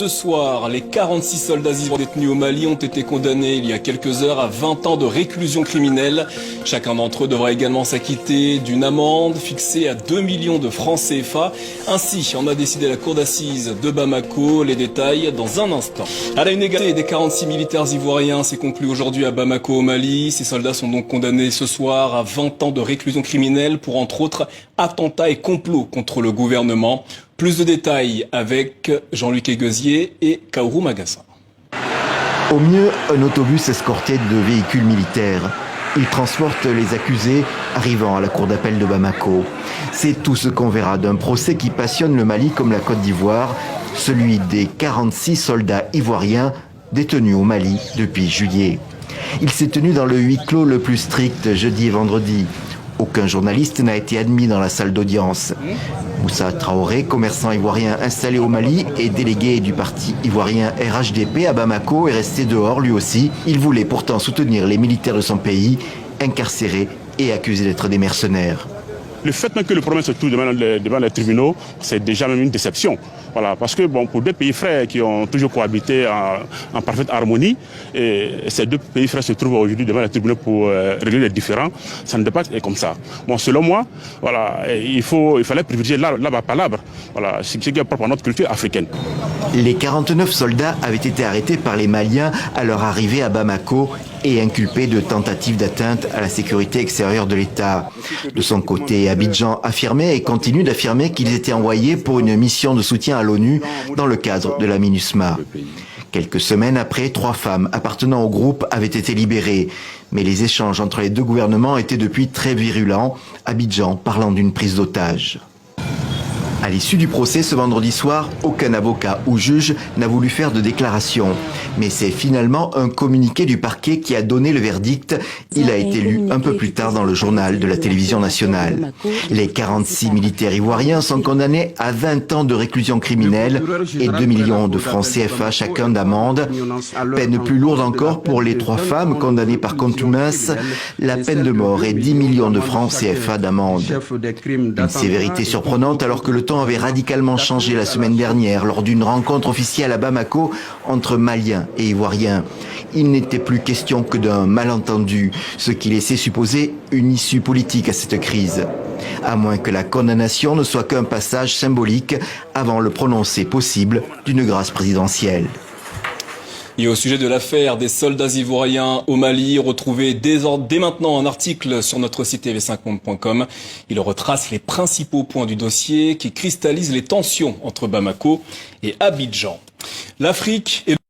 Ce soir, les 46 soldats ivoiriens détenus au Mali ont été condamnés il y a quelques heures à 20 ans de réclusion criminelle. Chacun d'entre eux devra également s'acquitter d'une amende fixée à 2 millions de francs CFA. Ainsi en a décidé la cour d'assises de Bamako. Les détails dans un instant. À la inégalité des 46 militaires ivoiriens s'est conclue aujourd'hui à Bamako au Mali. Ces soldats sont donc condamnés ce soir à 20 ans de réclusion criminelle pour entre autres attentats et complots contre le gouvernement. Plus de détails avec Jean-Luc Eguezier et Kaourou Magassa. Au mieux, un autobus escorté de véhicules militaires. Il transporte les accusés arrivant à la cour d'appel de Bamako. C'est tout ce qu'on verra d'un procès qui passionne le Mali comme la Côte d'Ivoire, celui des 46 soldats ivoiriens détenus au Mali depuis juillet. Il s'est tenu dans le huis clos le plus strict jeudi et vendredi. Aucun journaliste n'a été admis dans la salle d'audience. Moussa Traoré, commerçant ivoirien installé au Mali et délégué du parti ivoirien RHDP à Bamako, est resté dehors lui aussi. Il voulait pourtant soutenir les militaires de son pays, incarcérés et accusés d'être des mercenaires. Le fait même que le problème se trouve devant les tribunaux, c'est déjà même une déception. Voilà, parce que bon, pour deux pays frères qui ont toujours cohabité en parfaite harmonie, et ces deux pays frères se trouvent aujourd'hui devant les tribunaux pour régler les différends, ça ne doit pas être comme ça. Bon, selon moi, voilà, il fallait privilégier l'arbre à palabre, voilà, ce qui est propre à notre culture africaine. Les 49 soldats avaient été arrêtés par les Maliens à leur arrivée à Bamako et inculpés de tentative d'atteinte à la sécurité extérieure de l'État. De son côté, Abidjan affirmait et continue d'affirmer qu'ils étaient envoyés pour une mission de soutien à l'ONU dans le cadre de la MINUSMA. Quelques semaines après, 3 femmes appartenant au groupe avaient été libérées. Mais les échanges entre les deux gouvernements étaient depuis très virulents, Abidjan parlant d'une prise d'otage. À l'issue du procès ce vendredi soir, aucun avocat ou juge n'a voulu faire de déclaration. Mais c'est finalement un communiqué du parquet qui a donné le verdict. Il a été lu un peu plus tard dans le journal de la télévision nationale. Les 46 militaires ivoiriens sont condamnés à 20 ans de réclusion criminelle et 2 millions de francs CFA chacun d'amende. Peine plus lourde encore pour les 3 femmes condamnées par contumace. La peine de mort est 10 millions de francs CFA d'amende. Une sévérité surprenante alors que le temps avait radicalement changé la semaine dernière lors d'une rencontre officielle à Bamako entre Maliens et Ivoiriens. Il n'était plus question que d'un malentendu, ce qui laissait supposer une issue politique à cette crise. À moins que la condamnation ne soit qu'un passage symbolique avant le prononcé possible d'une grâce présidentielle. Et au sujet de l'affaire des soldats ivoiriens au Mali, retrouvez dès maintenant un article sur notre site tv5monde.com. Il retrace les principaux points du dossier qui cristallisent les tensions entre Bamako et Abidjan. L'Afrique est